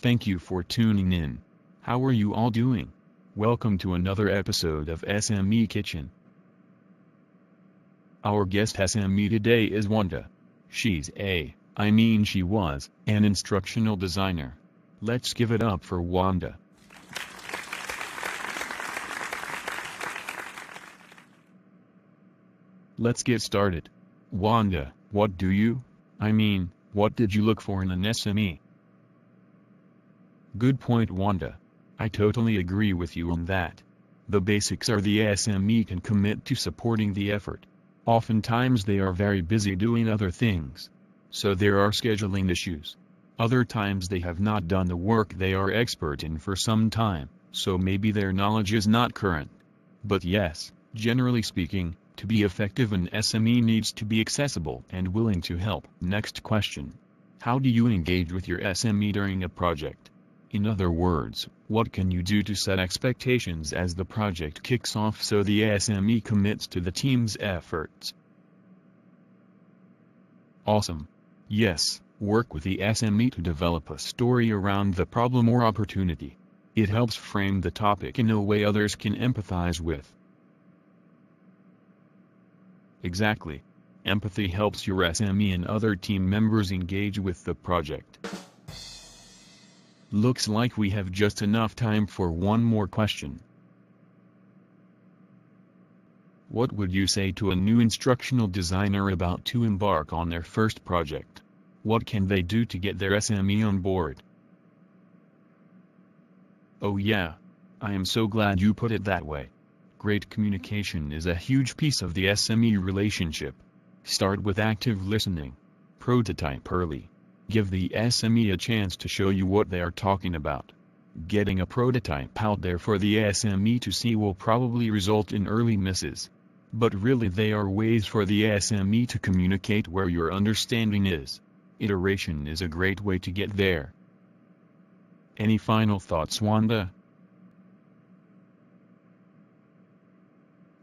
Thank you for tuning in. How are you all doing? Welcome to another episode of SME Kitchen. Our guest SME today is Wanda. She was, an instructional designer. Let's give it up for Wanda. Let's get started. Wanda, what did you look for in an SME? Good point, Wanda. I totally agree with you on that. The basics are the SME can commit to supporting the effort. Oftentimes they are very busy doing other things. So there are scheduling issues. Other times they have not done the work they are expert in for some time, so maybe their knowledge is not current. But yes, generally speaking, to be effective an SME needs to be accessible and willing to help. Next question. How do you engage with your SME during a project? In other words, what can you do to set expectations as the project kicks off so the SME commits to the team's efforts? Awesome. Yes, work with the SME to develop a story around the problem or opportunity. It helps frame the topic in a way others can empathize with. Exactly. Empathy helps your SME and other team members engage with the project. Looks like we have just enough time for one more question. What would you say to a new instructional designer about to embark on their first project? What can they do to get their SME on board? Oh yeah. I am so glad you put it that way. Great communication is a huge piece of the SME relationship. Start with active listening. Prototype early. Give the SME a chance to show you what they are talking about. Getting a prototype out there for the SME to see will probably result in early misses. But really they are ways for the SME to communicate where your understanding is. Iteration is a great way to get there. Any final thoughts, Wanda?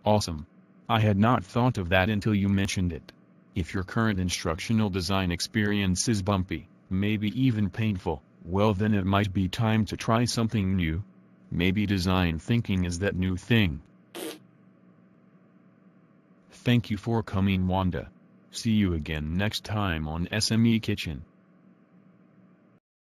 Awesome. I had not thought of that until you mentioned it. If your current instructional design experience is bumpy, maybe even painful, well then it might be time to try something new. Maybe design thinking is that new thing. Thank you for coming, Wanda. See you again next time on SME Kitchen.